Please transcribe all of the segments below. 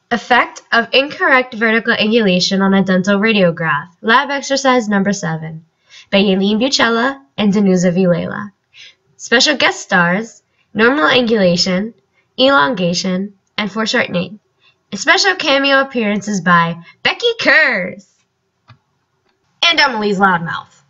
Effect of incorrect vertical angulation on a dental radiograph. Lab exercise number 7 by Yaleen Buchella and Danusa Vilela. Special guest stars, normal angulation, elongation, and foreshortening. Special cameo appearances by Becky Kurz and Emily's Loudmouth.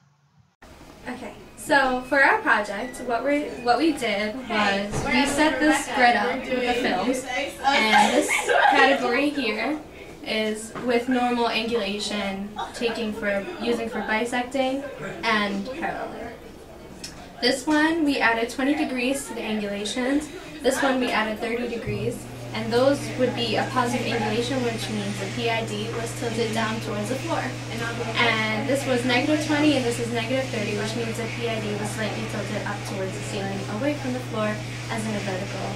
Okay, so for our project, what we did was we set this grid up with the films, and this category here is with normal angulation, using for bisecting and paralleling. This one we added 20 degrees to the angulations. This one we added 30 degrees. And those would be a positive angulation, which means the PID was tilted down towards the floor. And this was -20 and this is -30, which means the PID was slightly tilted up towards the ceiling, away from the floor, as in a vertical.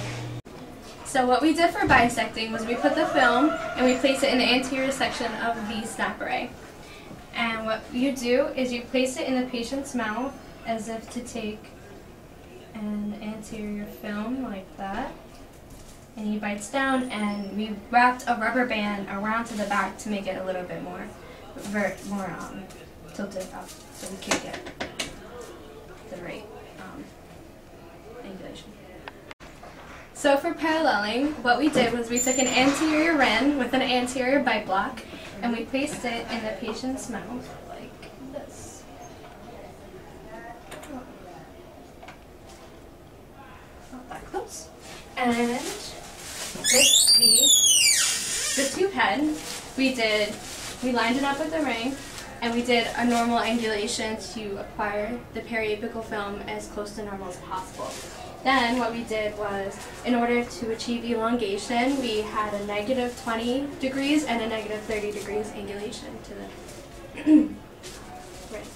So what we did for bisecting was we put the film and we place it in the anterior section of the snap array. And what you do is you place it in the patient's mouth as if to take an anterior film like that. And he bites down, and we wrapped a rubber band around to the back to make it a little bit more tilted up, so we could get the right angulation. So for paralleling, what we did was we took an anterior ren with an anterior bite block, and we placed it in the patient's mouth like this. Not that close. And with the tube head, we lined it up with the ring, and we did a normal angulation to acquire the periapical film as close to normal as possible. Then what we did was, in order to achieve elongation, we had a -20 degrees and a -30 degrees angulation to the right.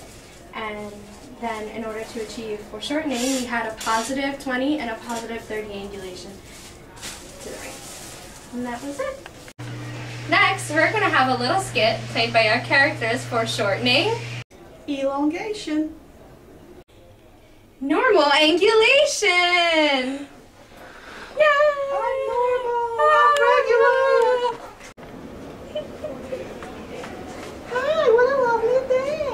And then in order to achieve foreshortening, we had a +20 and a +30 angulation to the right. And that was it. Next, we're going to have a little skit played by our characters for shortening, elongation, normal angulation. Yay! I'm normal, I'm regular. Hi, what a lovely day.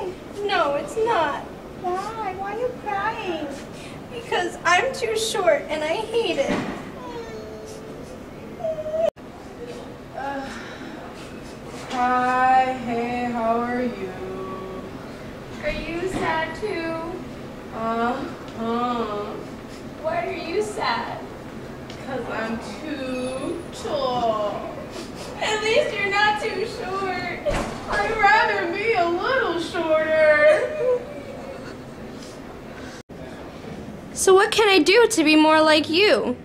No, it's not. Why? Why are you crying? Because I'm too short and I hate it. Hi, hey, how are you? Are you sad too? Why are you sad? Because I'm too tall. At least you're not too short. I'd rather be a little shorter. So what can I do to be more like you?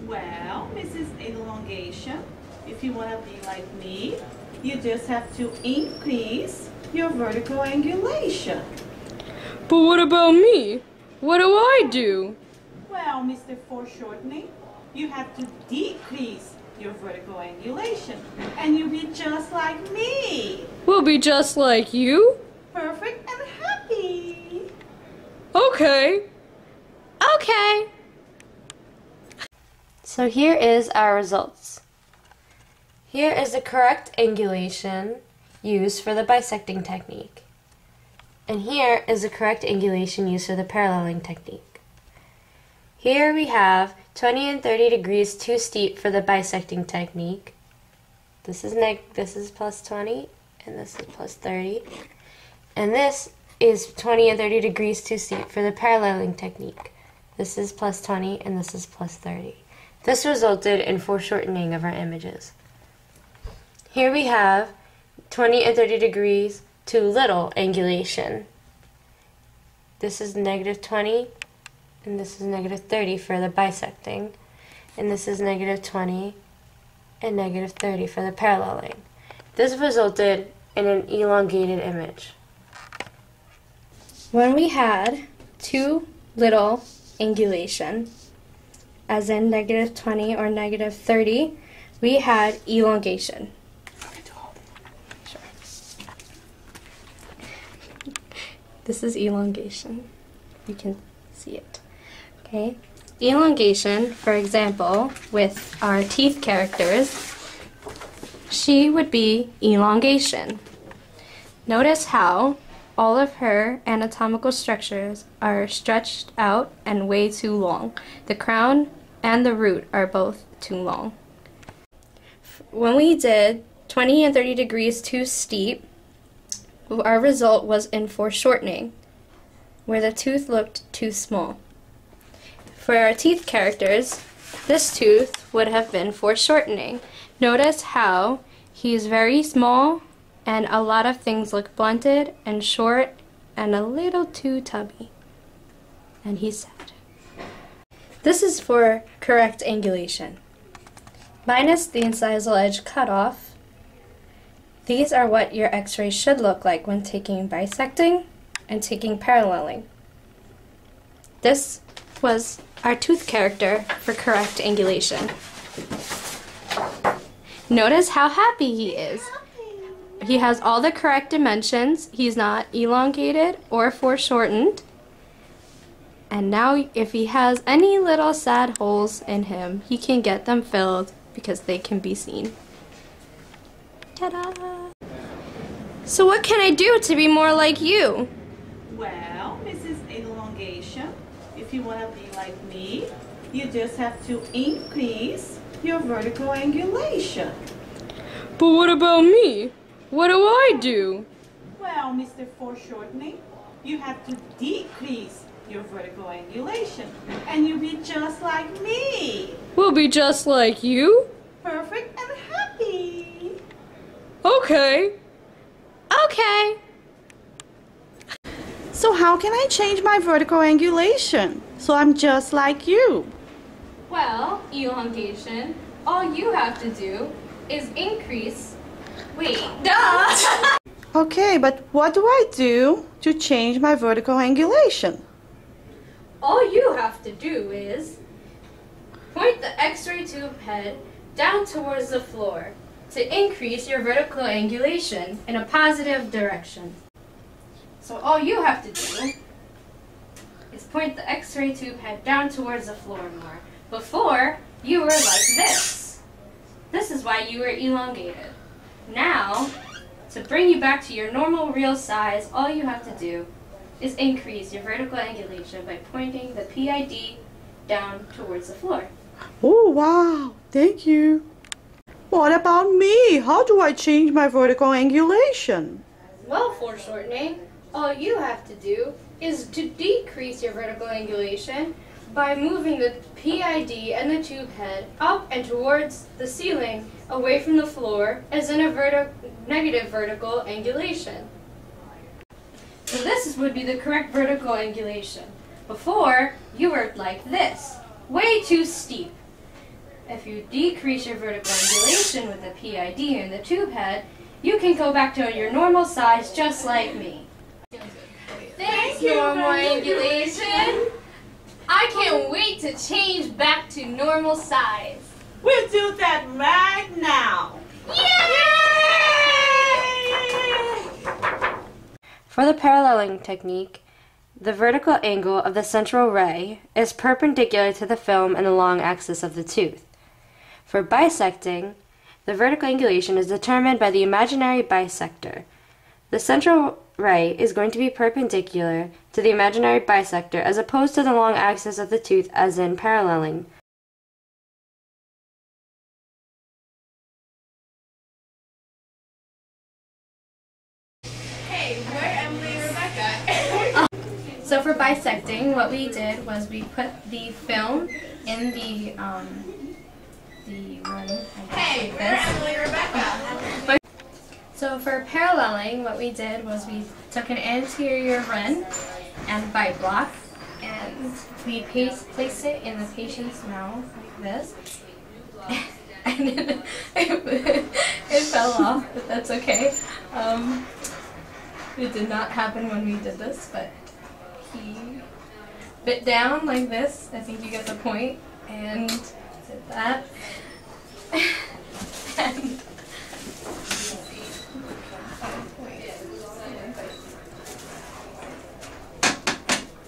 Well, Mrs. Elongation, if you want to be like me, you just have to increase your vertical angulation. But what about me? What do I do? Well, Mr. Foreshortening, you have to decrease your vertical angulation, and you'll be just like me. We'll be just like you? Perfect and happy. Okay. Okay. So here is our results. Here is the correct angulation used for the bisecting technique. And here is the correct angulation used for the paralleling technique. Here we have 20 and 30 degrees too steep for the bisecting technique. This is +20 and this is +30. And this is 20 and 30 degrees too steep for the paralleling technique. This is +20 and this is +30. This resulted in foreshortening of our images. Here we have 20 and 30 degrees too little angulation. This is -20 and this is -30 for the bisecting. And this is -20 and -30 for the paralleling. This resulted in an elongated image. When we had too little angulation, as in -20 or -30, we had elongation. This is elongation. You can see it. Okay. Elongation, for example, with our teeth characters, she would be elongation. Notice how all of her anatomical structures are stretched out and way too long. The crown and the root are both too long. When we did 20 and 30 degrees too steep, our result was in foreshortening, where the tooth looked too small. For our teeth characters, this tooth would have been foreshortening. Notice how he's very small and a lot of things look blunted and short and a little too tubby. And he's sad. This is for correct angulation. Minus the incisal edge cutoff, these are what your x-ray should look like when taking bisecting and taking paralleling. This was our tooth character for correct angulation. Notice how happy he is. He has all the correct dimensions. He's not elongated or foreshortened. And now if he has any little sad holes in him, he can get them filled because they can be seen. Ta-da! So what can I do to be more like you? Well, Mrs. Elongation, if you want to be like me, you just have to increase your vertical angulation. But what about me? What do I do? Well, Mr. Foreshortening, you have to decrease your vertical angulation, and you'll be just like me. We'll be just like you? Perfect and happy. Okay. Okay. So how can I change my vertical angulation so I'm just like you? Well, elongation, all you have to do is increase. Wait, duh! Okay, but what do I do to change my vertical angulation? All you have to do is point the x-ray tube head down towards the floor to increase your vertical angulation in a positive direction. So all you have to do is point the x-ray tube head down towards the floor more. Before, you were like this. This is why you were elongated. Now, to bring you back to your normal real size, all you have to do is increase your vertical angulation by pointing the PID down towards the floor. Oh, wow. Thank you. What about me? How do I change my vertical angulation? Well, foreshortening, all you have to do is to decrease your vertical angulation by moving the PID and the tube head up and towards the ceiling, away from the floor, as in a negative vertical angulation. So this would be the correct vertical angulation. Before, you were like this, way too steep. If you decrease your vertical angulation with the PID and the tube head, you can go back to your normal size just like me. Thanks, normal angulation. I can't wait to change back to normal size. We'll do that right now. Yay! For the paralleling technique, the vertical angle of the central ray is perpendicular to the film and the long axis of the tooth. For bisecting, the vertical angulation is determined by the imaginary bisector. The central ray is going to be perpendicular to the imaginary bisector as opposed to the long axis of the tooth as in paralleling. Hey, where Emily and Rebecca? So for bisecting, what we did was we put the film in the run, Hey, like where this. Emily and Rebecca? So for paralleling, what we did was we took an anterior run and bite block, and we placed it in the patient's mouth like this. And it fell off, but that's okay. It did not happen when we did this, but he bit down like this. I think you get the point, and did that. And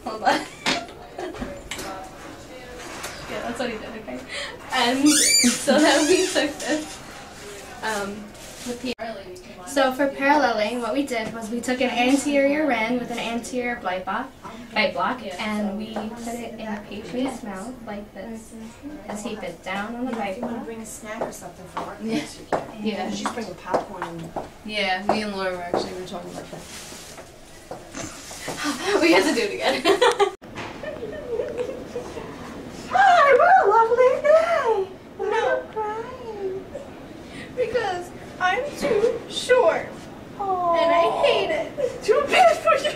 hold on. Yeah, that's what he did, okay? And so then we took this with the. So for paralleling, what we did was we took an anterior ren with an anterior bite block, and we put it in the patient's mouth like this, and tape it down on the bite block. Bring a snack or something for her. Yes, you can. Yeah. She's bringing popcorn. Yeah, me and Laura were talking about that. We have to do it again. Hi, what a lovely day. No crying. Because I'm too short. Oh. And I hate it. Too bad for you.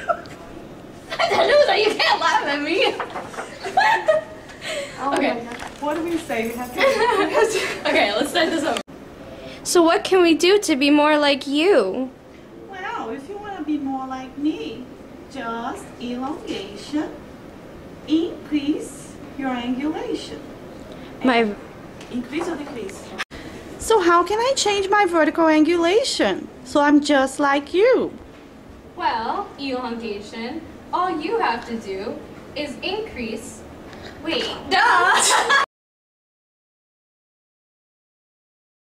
You can't laugh at me. Oh Okay. my God. What do we say? We have to. Okay, let's start this over. So what can we do to be more like you? Well, if you want to be more like me, just elongation, increase your angulation. My Increase or decrease? So how can I change my vertical angulation so I'm just like you? Well, elongation, all you have to do is increase. Wait, duh!